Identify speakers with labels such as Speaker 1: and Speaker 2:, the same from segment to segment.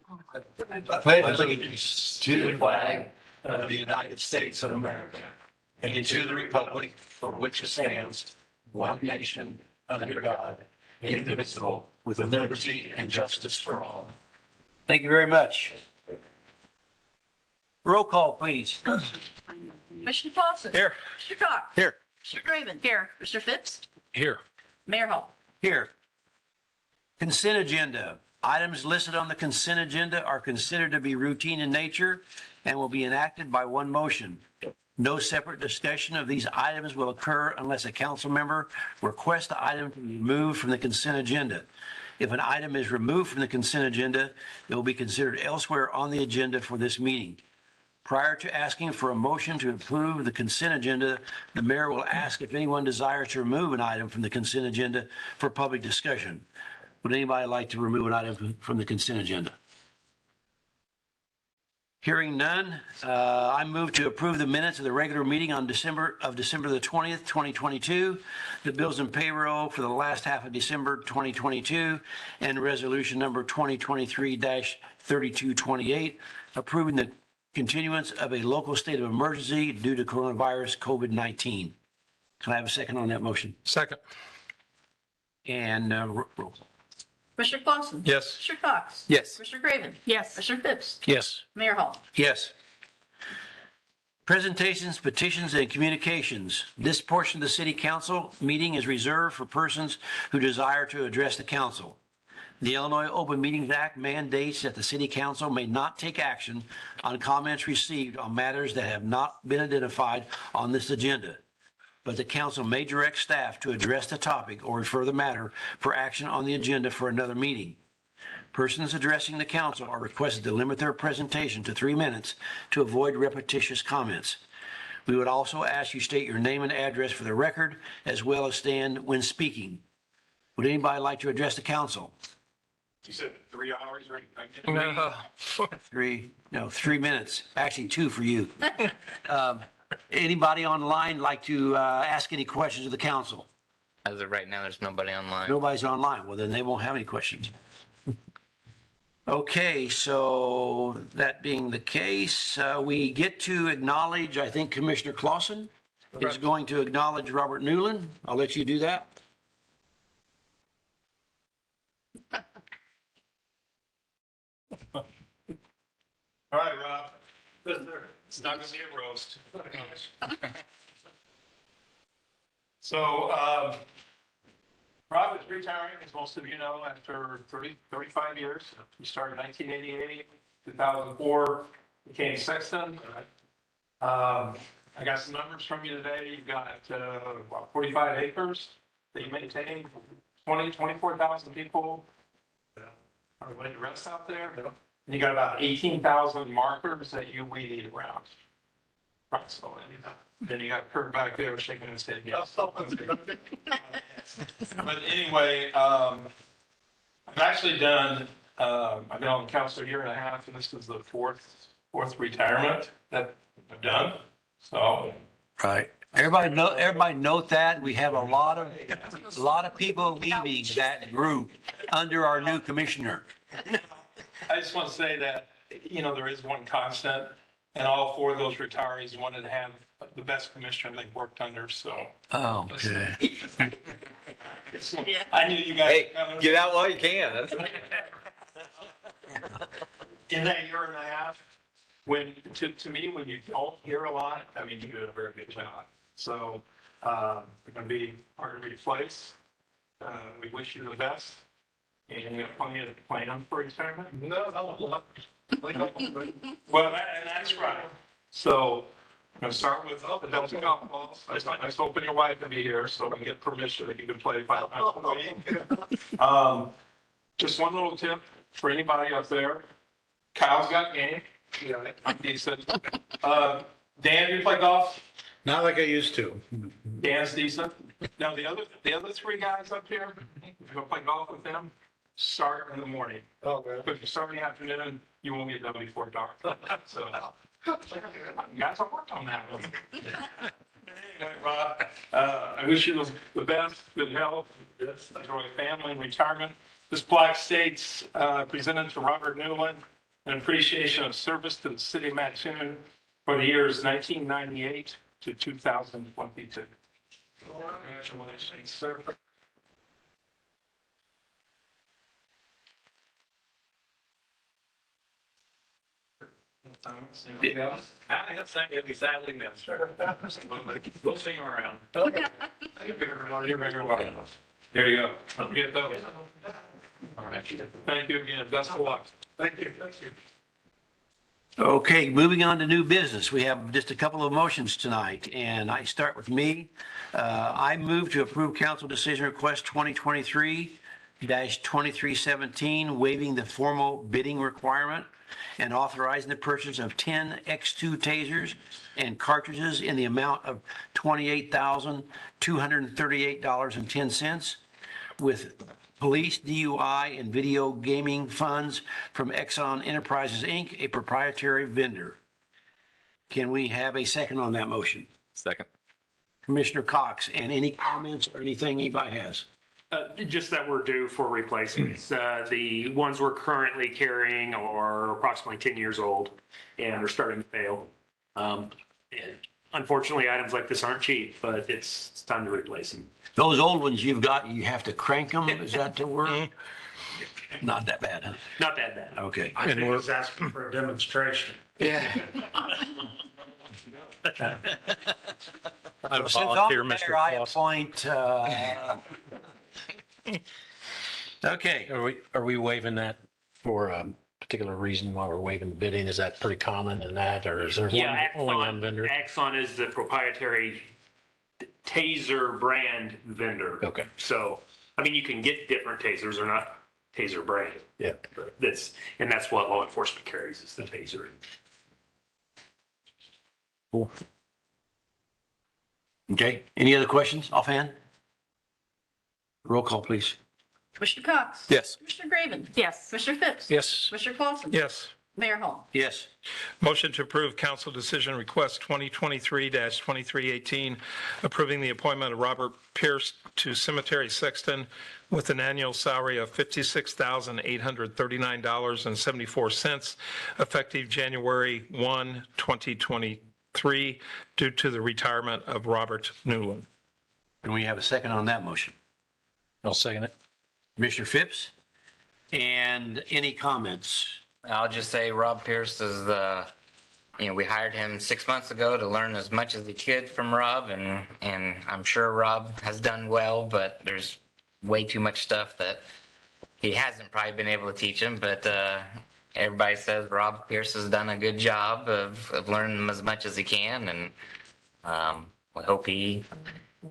Speaker 1: I pledge allegiance to the flag of the United States of America and to the republic for which it stands, one nation, under God, indivisible, with liberty and justice for all.
Speaker 2: Thank you very much. Roll call, please.
Speaker 3: Commissioner Clausen.
Speaker 4: Here.
Speaker 3: Mr. Cox.
Speaker 4: Here.
Speaker 3: Mr. Graven. Here. Mr. Phipps.
Speaker 4: Here.
Speaker 3: Mayor Hall.
Speaker 2: Here. Consent agenda. Items listed on the consent agenda are considered to be routine in nature and will be enacted by one motion. No separate discussion of these items will occur unless a council member requests the item to be removed from the consent agenda. If an item is removed from the consent agenda, it will be considered elsewhere on the agenda for this meeting. Prior to asking for a motion to approve the consent agenda, the mayor will ask if anyone desires to remove an item from the consent agenda for public discussion. Would anybody like to remove an item from the consent agenda? Hearing none, I move to approve the minutes of the regular meeting on December the 20th, 2022, the bills and payroll for the last half of December 2022, and resolution number 2023-3228, approving the continuance of a local state of emergency due to coronavirus COVID-19. Can I have a second on that motion?
Speaker 4: Second.
Speaker 2: And roll call.
Speaker 3: Commissioner Clausen.
Speaker 4: Yes.
Speaker 3: Mr. Cox.
Speaker 4: Yes.
Speaker 3: Mr. Graven. Yes. Mr. Phipps.
Speaker 4: Yes.
Speaker 3: Mayor Hall.
Speaker 2: Yes. Presentations, petitions, and communications. This portion of the city council meeting is reserved for persons who desire to address the council. The Illinois Open Meetings Act mandates that the city council may not take action on comments received on matters that have not been identified on this agenda. But the council may direct staff to address the topic or refer the matter for action on the agenda for another meeting. Persons addressing the council are requested to limit their presentation to 3 minutes to avoid repetitious comments. We would also ask you state your name and address for the record, as well as stand when speaking. Would anybody like to address the council?
Speaker 1: You said 3 hours, right?
Speaker 4: No.
Speaker 2: 3 minutes, actually 2 for you. Anybody online like to ask any questions of the council?
Speaker 5: As of right now, there's nobody online.
Speaker 2: Nobody's online. Well, then they won't have any questions. Okay, so that being the case, we get to acknowledge, I think Commissioner Clausen is going to acknowledge Robert Newland. I'll let you do that.
Speaker 1: All right, Rob. It's not going to be a roast. So, Rob is retiring, as most of you know, after 35 years. He started in 1988, 2004, became sexton. I got some numbers from you today. You've got about 45 acres that you maintain, 24,000 people are ready to rest out there. And you got about 18,000 markers that you weed around. Approximately. Then you got Kurt back there shaking his head yes. But anyway, I've actually done, I've been on the council a year and a half, and this is the fourth retirement that I've done. So.
Speaker 2: Right. Everybody note that. We have a lot of people leaving that group under our new commissioner.
Speaker 1: I just want to say that, there is one constant, and all 4 of those retirees wanted to have the best commissioner they've worked under, so.
Speaker 2: Oh, okay.
Speaker 1: I knew you guys.
Speaker 4: Hey, get out while you can.
Speaker 1: In that year and a half, to me, when you don't hear a lot, I mean, you do a very good job. So, we're going to be hard to replace. We wish you the best. And you have plenty of plan for retirement? No. Well, that's right. So, I'm going to start with the Delta golf balls. I was hoping your wife would be here so we can get permission that you can play 5 times a week. Just one little tip for anybody out there. Kyle's got game. Yeah, I'm decent. Dan, do you play golf?
Speaker 4: Not like I used to.
Speaker 1: Dan's decent. Now, the other 3 guys up here, if you go play golf with them, start in the morning.
Speaker 4: Oh, man.
Speaker 1: But if you start in the afternoon, you won't get done before dark. So, guys, I've worked on that one. Anyway, Rob, I wish you the best, good health, enjoy family and retirement. This plaque states, presented to Robert Newland, an appreciation of service to the city of Mattoon for the years 1998 to 2022. Congratulations, sir. I have something to be sadly missed. We'll see you around. There you go. Don't forget those. All right. Thank you again. Best of luck. Thank you. Thank you.
Speaker 2: Okay, moving on to new business. We have just a couple of motions tonight, and I start with me. I move to approve council decision request 2023-2317, waiving the formal bidding requirement and authorizing the purchase of 10 X2 tasers and cartridges in the amount of $28,238.10 with police, DUI, and video gaming funds from Exxon Enterprises, Inc., a proprietary vendor. Can we have a second on that motion?
Speaker 4: Second.
Speaker 2: Commissioner Cox, and any comments or anything anybody has?
Speaker 6: Just that we're due for replacements. The ones we're currently carrying are approximately 10 years old and are starting to fail. And unfortunately, items like this aren't cheap, but it's time to replace them.
Speaker 2: Those old ones you've got, you have to crank them, is that the word? Not that bad, huh?
Speaker 6: Not that bad.
Speaker 2: Okay.
Speaker 1: I think he's asking for a demonstration.
Speaker 4: Yeah. I
Speaker 2: Since I'm
Speaker 4: volunteer,
Speaker 2: the
Speaker 4: Mr.
Speaker 2: mayor, I
Speaker 4: Claus.
Speaker 2: appoint, okay,
Speaker 7: Are we waiving that for a particular reason why we're waiving the bidding? Is that pretty common in that, or is there
Speaker 6: Yeah,
Speaker 7: only one vendor?
Speaker 6: Axon is the proprietary taser brand vendor.
Speaker 7: Okay,
Speaker 6: So, I mean, you can get different tasers, they're not taser brand.
Speaker 7: yeah.
Speaker 6: But that's what law enforcement carries is the taser.
Speaker 7: Cool.
Speaker 2: okay. Any other questions offhand? Roll call, please.
Speaker 3: Commissioner Cox?
Speaker 4: Yes.
Speaker 3: Commissioner Graven? Yes. Commissioner Phipps?
Speaker 7: Yes.
Speaker 3: Commissioner Clausen?
Speaker 1: Yes.
Speaker 3: Mayor Hall?
Speaker 2: Yes.
Speaker 1: Motion to approve council decision request 2023-2318, approving the appointment of Robert Pierce to cemetery sexton with an annual salary of $56,839.74, effective January 1, 2023, due to the retirement of Robert Newland.
Speaker 2: Can we have a second on that motion?
Speaker 7: I'll second it.
Speaker 2: Commissioner Phipps? And any comments?
Speaker 5: I'll just say Rob Pierce is we hired him 6 months ago to learn as much as he could from Rob, and I'm sure Rob has done well, but there's way too much stuff that he hasn't probably been able to teach him, but everybody says Rob Pierce has done a good job of learning as much as he can, and we hope he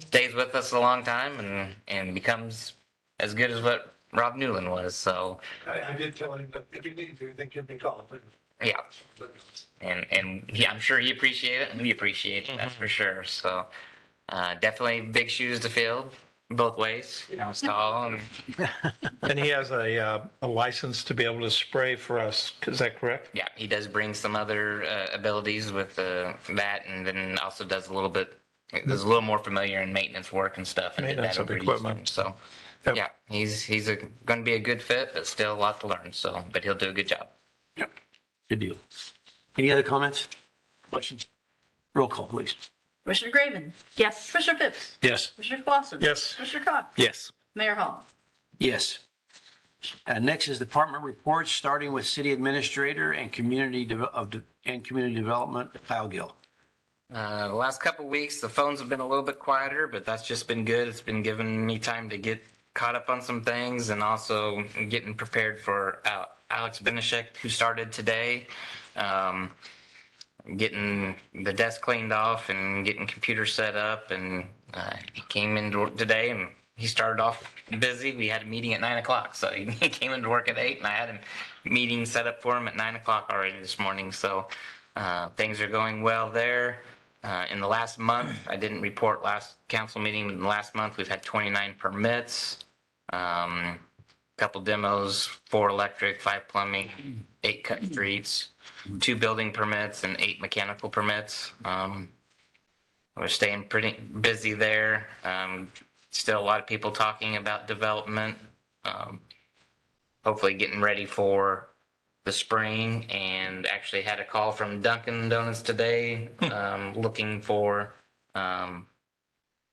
Speaker 5: stays with us a long time and becomes as good as what Rob Newland was. So
Speaker 1: I did tell him that if you need to, they can be called.
Speaker 5: yeah, and yeah, I'm sure he appreciated it, and we appreciate it, that's for sure. So definitely big shoes to fill both ways. It's tall, and
Speaker 1: And he has a license to be able to spray for us. Is that correct?
Speaker 5: yeah, he does bring some other abilities with that, and then also does a little more familiar in maintenance work and stuff. And did
Speaker 1: Maintenance
Speaker 5: that
Speaker 1: of
Speaker 5: over
Speaker 1: equipment.
Speaker 5: Eastern. So
Speaker 1: Yep.
Speaker 5: yeah, he's going to be a good fit, but still a lot to learn. So, but he'll do a good job.
Speaker 2: Good deal. Any other comments? Questions? Roll call, please.
Speaker 3: Commissioner Graven? Yes. Commissioner Phipps?
Speaker 7: Yes.
Speaker 3: Commissioner Clausen?
Speaker 1: Yes.
Speaker 3: Commissioner Cox?
Speaker 4: Yes.
Speaker 3: Mayor Hall?
Speaker 2: Yes. Next is department reports, starting with city administrator and community development, Kyle Gill.
Speaker 5: The last couple weeks, the phones have been a little bit quieter, but that's just been good. It's been giving me time to get caught up on some things and also getting prepared for Alex Benishek, who started today. Getting the desk cleaned off and getting computers set up, and he came into work today and he started off busy. We had a meeting at 9 o'clock, so he came into work at 8, and I had a meeting set up for him at 9 o'clock already this morning. So things are going well there. In the last month, I didn't report last council meeting. In the last month, we've had 29 permits, couple demos, 4 electric, 5 plumbing, 8 cut streets, 2 building permits, and 8 mechanical permits. We're staying pretty busy there. Still a lot of people talking about development. Hopefully getting ready for the spraying, and actually had a call from Dunkin' Donuts today, looking for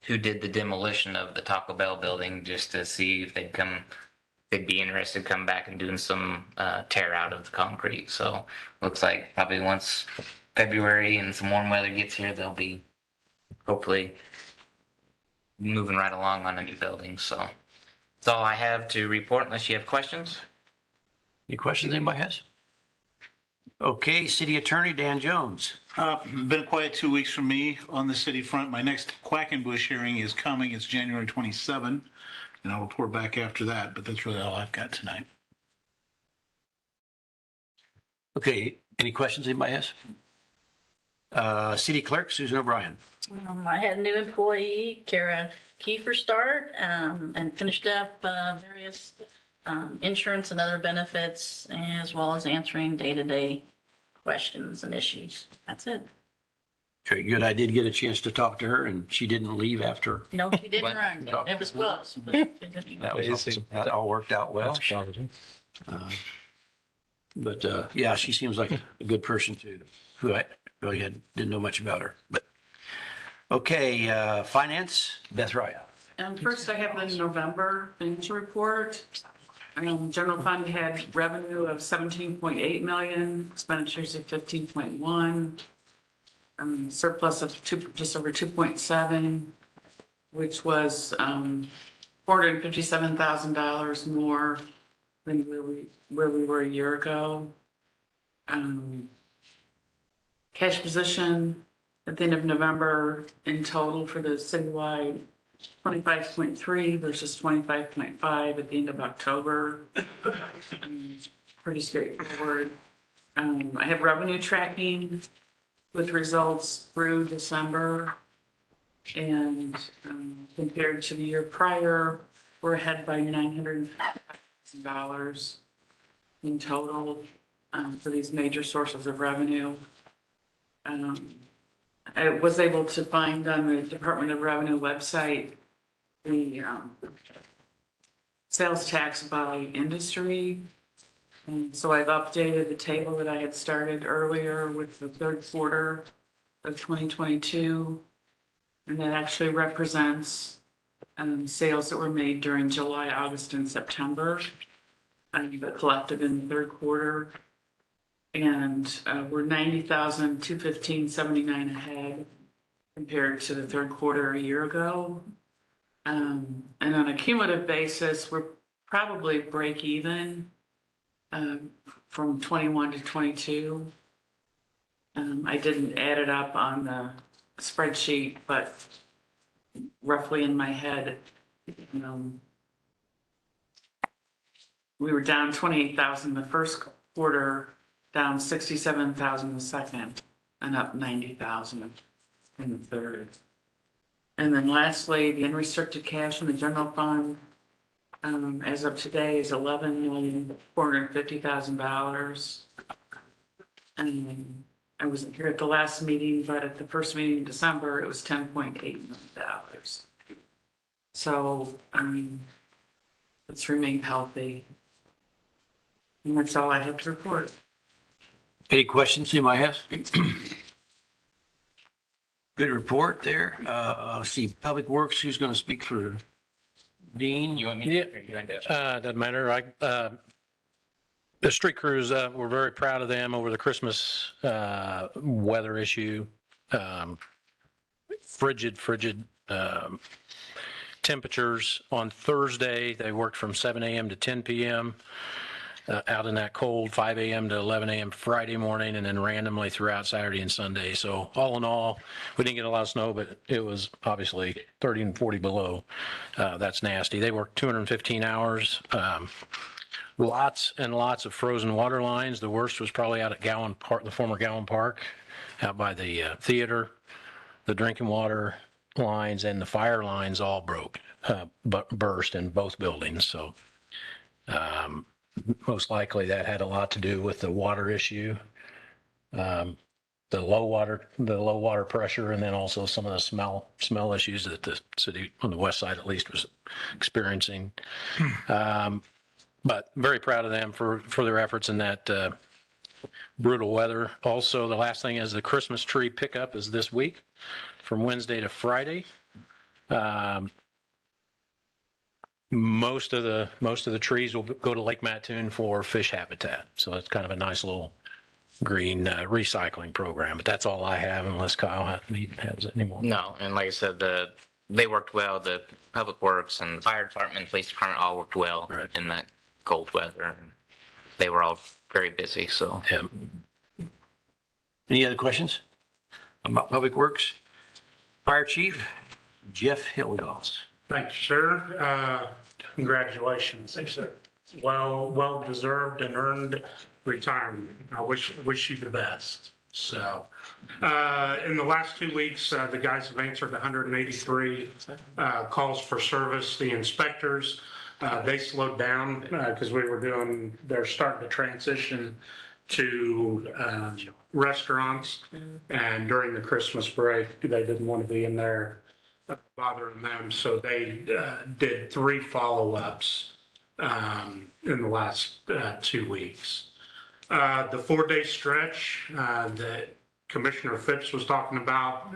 Speaker 5: who did the demolition of the Taco Bell building, just to see if they'd be interested in come back and doing some tear out of the concrete. So looks like probably once February and some warm weather gets here, they'll be hopefully moving right along on a new building. So that's all I have to report, unless you have questions.
Speaker 2: Any questions anybody has? Okay, City Attorney Dan Jones.
Speaker 8: Been a quiet 2 weeks for me on the city front. My next Quackenbush hearing is coming. It's January 27, and I'll report back after that, but that's really all I've got tonight.
Speaker 2: Okay, any questions anybody has? City Clerk Susan O'Brien.
Speaker 3: I had a new employee, Kara Kiefer, start, and finished up various insurance and other benefits, as well as answering day-to-day questions and issues. That's it.
Speaker 2: Very good. I did get a chance to talk to her and she didn't leave after.
Speaker 3: No, she didn't
Speaker 5: What?
Speaker 3: run. It was close. but she didn't.
Speaker 2: That was awesome. That all worked out well. But yeah, she seems like a good person too, who I really didn't know much about her. But okay, Finance, Beth Wright.
Speaker 9: First, I have the November financial report. General fund had revenue of 17.8 million, expenditures of 15.1, surplus of just over 2.7, which was $457,000 more than where we were a year ago. Cash position at the end of November in total for the citywide, 25.3 versus 25.5 at the end of October. Pretty straightforward. I have revenue tracking with results through December. And compared to the year prior, we're ahead by $900,000 in total for these major sources of revenue. I was able to find on the Department of Revenue website the sales tax by industry. And so I've updated the table that I had started earlier with the third quarter of 2022. And that actually represents sales that were made during July, August, and September, but collected in the third quarter. And we're 90,215.79 ahead compared to the third quarter a year ago. And on a cumulative basis, we're probably break even from 21 to 22. I didn't add it up on the spreadsheet, but roughly in my head, we were down 28,000 the first quarter, down 67,000 the second, and up 90,000 in the third. And then lastly, the unrestricted cash in the general fund, as of today, is $11,450,000. And I wasn't here at the last meeting, but at the first meeting in December, it was $10.8 million. So, it's remained healthy. And that's all I have to report.
Speaker 2: Any questions you might have? Good report there. Let's see, Public Works, who's going to speak for Dean?
Speaker 5: You want me
Speaker 7: Yeah.
Speaker 5: to? Or you want to?
Speaker 7: Doesn't matter. The street crews, we're very proud of them over the Christmas weather issue. Frigid temperatures. On Thursday, they worked from 7 a.m. to 10 p.m. Out in that cold, 5 a.m. to 11 a.m. Friday morning, and then randomly throughout Saturday and Sunday. So all in all, we didn't get a lot of snow, but it was obviously 30 and 40 below. That's nasty. They worked 215 hours. Lots and lots of frozen water lines. The worst was probably out at Gowan Park, the former Gowan Park, out by the theater. The drinking water lines and the fire lines all broke, but burst in both buildings. So most likely that had a lot to do with the water issue, the low water pressure, and then also some of the smell issues that the city on the west side at least was experiencing. But very proud of them for their efforts in that brutal weather. Also, the last thing is the Christmas tree pickup is this week from Wednesday to Friday. Most of the trees will go to Lake Mattoon for fish habitat. So it's kind of a nice little green recycling program. But that's all I have unless Kyle has any more.
Speaker 5: No, and like I said, they worked well. The Public Works and the Fire Department, Police Department all worked well
Speaker 7: Right.
Speaker 5: in that cold weather. They were all very busy, so.
Speaker 7: Yeah.
Speaker 2: Any other questions about Public Works? Fire Chief Jeff Hildaus.
Speaker 10: Thank you, sir. Congratulations. Thanks, sir. Well deserved and earned retirement. I wish you the best. So, in the last 2 weeks, the guys have answered 183 calls for service. The inspectors, they slowed down because they're starting to transition to restaurants. And during the Christmas break, they didn't want to be in there bothering them. So they did 3 follow-ups in the last 2 weeks. The 4-day stretch that Commissioner Phipps was talking about,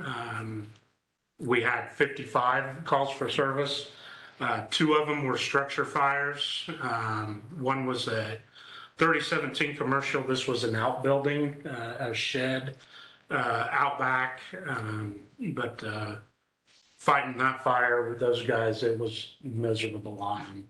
Speaker 10: we had 55 calls for service. 2 of them were structure fires. One was a 3017 commercial. This was an outbuilding, a shed out back. But fighting that fire with those guys, it was miserable on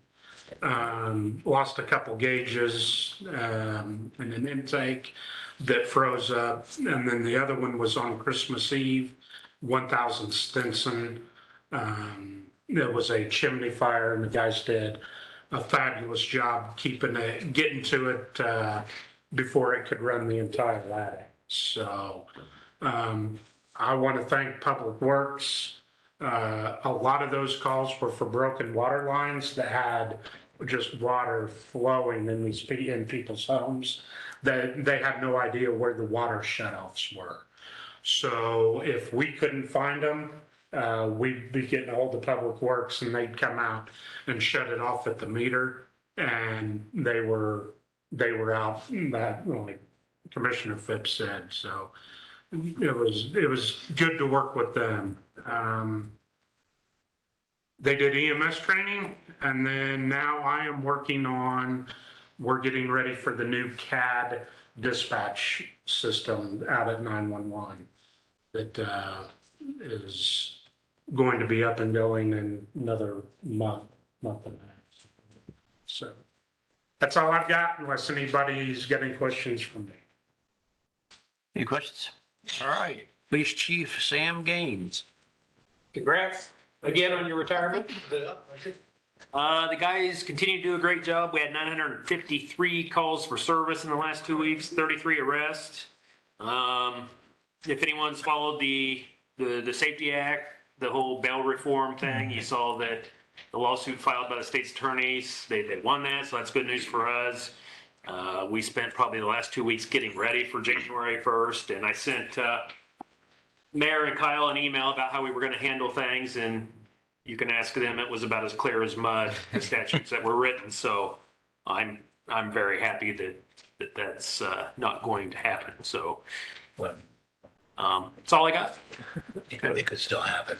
Speaker 10: them. Lost a couple gauges and an intake that froze up. And then the other one was on Christmas Eve, 1000 Stinson. There was a chimney fire and the guys did a fabulous job getting to it before it could run the entire attic. So I want to thank Public Works. A lot of those calls were for broken water lines that had just water flowing in people's homes. They had no idea where the water shutoffs were. So if we couldn't find them, we'd be getting a hold of Public Works and they'd come out and shut it off at the meter. And they were out, that like Commissioner Phipps said. So it was good to work with them. They did EMS training, and then now I am we're getting ready for the new CAD dispatch system out at 911 that is going to be up and going in another month and a half. So that's all I've got, unless anybody's got any questions from me.
Speaker 2: Any questions? All right. Police Chief Sam Gaines.
Speaker 6: Congrats again on your retirement. The guys continue to do a great job. We had 953 calls for service in the last 2 weeks, 33 arrests. If anyone's followed the Safety Act, the whole bail reform thing, you saw that the lawsuit filed by the state's attorneys, they won that, so that's good news for us. We spent probably the last 2 weeks getting ready for January 1st, and I sent Mayor and Kyle an email about how we were going to handle things, and you can ask them. It was about as clear as mud, the statutes that were written. So I'm very happy that's not going to happen. So that's all I got.
Speaker 2: It could still happen.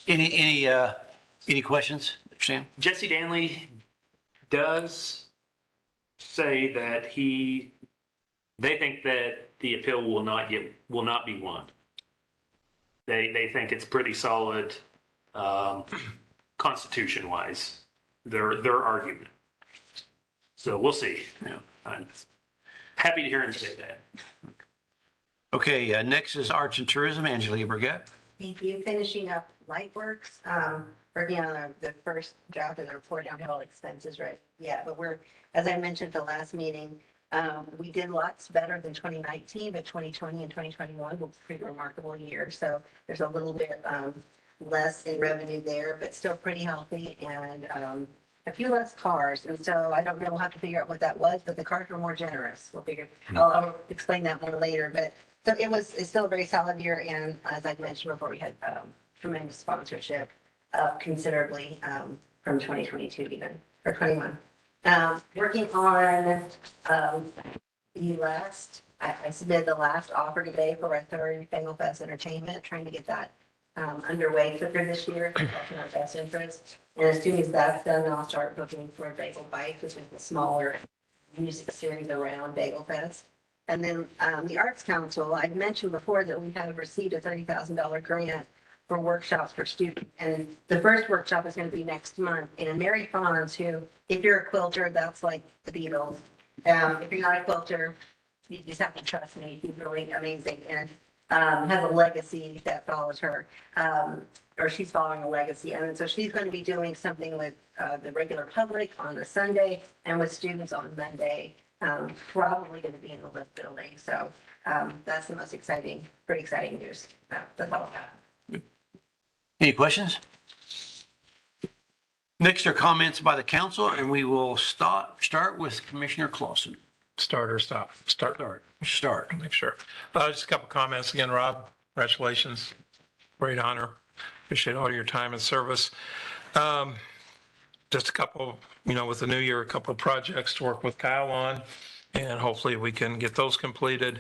Speaker 2: Any questions, Sam?
Speaker 6: Jesse Danley does say that they think that the appeal will not be won. They think it's pretty solid, constitution wise, their argument. So we'll see. Yeah, I'm happy to hear him say that.
Speaker 2: Okay, next is Arts and Tourism, Angela Burgett.
Speaker 11: Thank you. Finishing up Lightworks, working on the first draft of the report downhill expenses, right? Yeah, but as I mentioned at the last meeting, we did lots better than 2019, but 2020 and 2021 were pretty remarkable years. So there's a little bit less in revenue there, but still pretty healthy, and a few less cars. And so I don't know, we'll have to figure out what that was, but the cars were more generous. We'll figure. I'll explain that more later. But so it's still a very solid year, and as I mentioned before, we had tremendous sponsorship, up considerably from 2022 even, or 21. Working on, I submitted the last offer today for our third Bagel Fest Entertainment, trying to get that underway quicker this year, that's in our best interest. And as soon as that's done, I'll start booking for Bagel Bites, which is the smaller music series around Bagel Fest. And then the Arts Council, I've mentioned before that we have received a $30,000 grant for workshops for students. And the first workshop is going to be next month. And Mary Fons, who, if you're a quilter, that's like the Beatles. If you're not a quilter, you just have to trust me. She's really amazing and has a legacy that follows her. Or she's following a legacy. And so she's going to be doing something with the regular public on a Sunday and with students on Monday. Probably going to be in the lift building. So that's the most exciting, pretty exciting news. That's all I have.
Speaker 2: Any questions? Next are comments by the council, and we will start with Commissioner Clausen.
Speaker 1: Start or stop? Start.
Speaker 2: Start.
Speaker 1: Make sure. Just a couple comments again, Rob. Congratulations. Great honor. Appreciate all your time and service. Just a couple, with the new year, a couple of projects to work with Kyle on, and hopefully we can get those completed.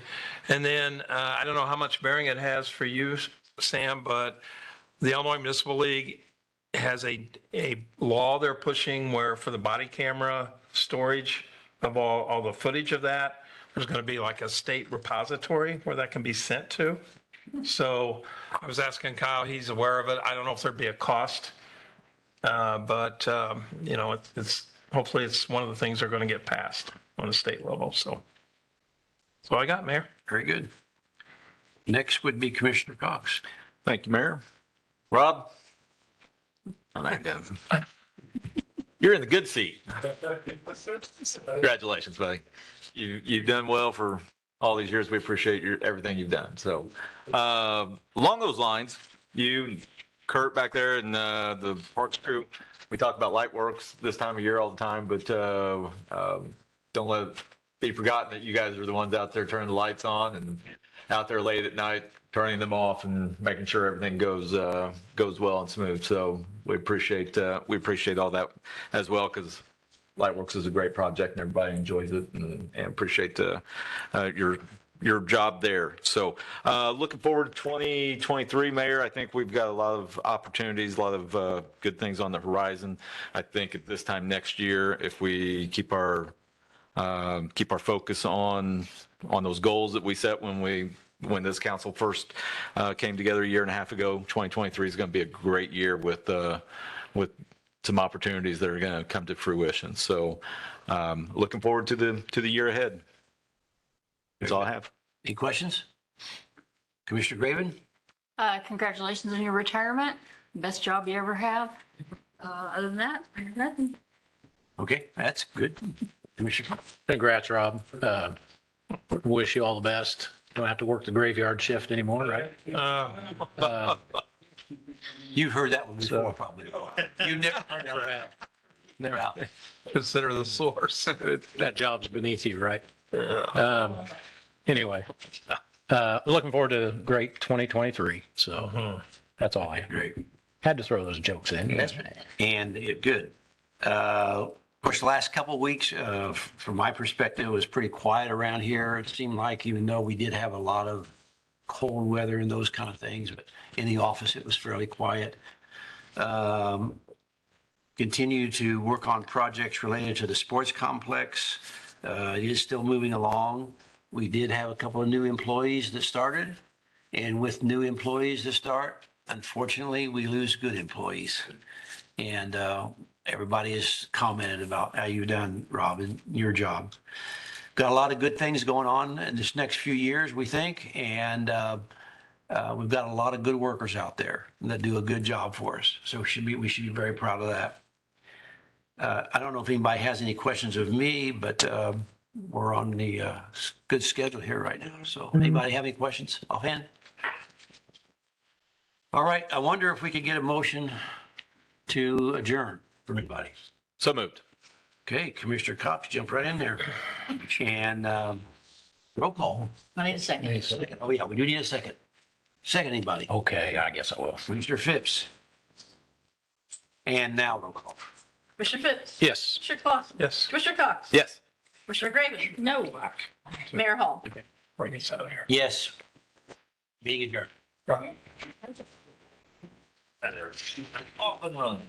Speaker 1: And then I don't know how much bearing it has for you, Sam, but the Illinois Municipal League has a law they're pushing where for the body camera storage of all the footage of that, there's going to be like a state repository where that can be sent to. So I was asking Kyle, he's aware of it. I don't know if there'd be a cost, but it's hopefully it's one of the things they're going to get passed on the state level. So that's all I got, Mayor.
Speaker 2: Very good. Next would be Commissioner Cox.
Speaker 4: Thank you, Mayor. Rob? You're in the good seat. Congratulations, buddy. You've done well for all these years. We appreciate everything you've done. So along those lines, you, Kurt back there and the parks crew, we talk about light works this time of year all the time, but don't let it be forgotten that you guys are the ones out there turning the lights on and out there late at night, turning them off and making sure everything goes well and smooth. So we appreciate all that as well, because Lightworks is a great project and everybody enjoys it, and appreciate your job there. So looking forward to 2023, Mayor. I think we've got a lot of opportunities, a lot of good things on the horizon. I think at this time next year, if we keep our focus on those goals that we set when this council first came together a year and a half ago, 2023 is going to be a great year with some opportunities that are going to come to fruition. So looking forward to the year ahead. That's all I have.
Speaker 2: Any questions? Commissioner Graven?
Speaker 3: Congratulations on your retirement. Best job you ever have. Other than that, nothing.
Speaker 2: Okay, that's good. Commissioner Cox?
Speaker 7: Congrats, Rob. Wish you all the best. Don't have to work the graveyard shift anymore, right?
Speaker 2: You've heard that one before, probably. You never
Speaker 7: have.
Speaker 2: Never out.
Speaker 1: Consider the source.
Speaker 7: That job's beneath you, right? Anyway, looking forward to a great 2023. So that's all I have.
Speaker 2: Great.
Speaker 7: Had to throw those jokes in.
Speaker 2: And good. Of course, the last couple of weeks, from my perspective, was pretty quiet around here. It seemed like, even though we did have a lot of cold weather and those kind of things, but in the office, it was fairly quiet. Continue to work on projects related to the sports complex. It is still moving along. We did have a couple of new employees that started, and with new employees that start, unfortunately, we lose good employees. And everybody has commented about how you've done, Rob, in your job. Got a lot of good things going on in this next few years, we think, and we've got a lot of good workers out there that do a good job for us. So we should be very proud of that. I don't know if anybody has any questions of me, but we're on the good schedule here right now. So anybody have any questions offhand? All right. I wonder if we could get a motion to adjourn from anybody.
Speaker 4: So moved.
Speaker 2: Okay, Commissioner Cox, jump right in there. And roll call.
Speaker 3: I need a second.
Speaker 2: Oh, yeah, we do need a second. Second, anybody?
Speaker 7: Okay, I guess I will.
Speaker 2: Commissioner Phipps. And now roll call.
Speaker 3: Commissioner Fix?
Speaker 7: Yes.
Speaker 3: Commissioner Clausen?
Speaker 10: Yes.
Speaker 3: Commissioner Cox?
Speaker 4: Yes.
Speaker 3: Commissioner Graven? No. Mayor Hall?
Speaker 10: Bring this out of here.
Speaker 2: Yes. Meeting adjourned.
Speaker 10: Right.
Speaker 4: Off and running.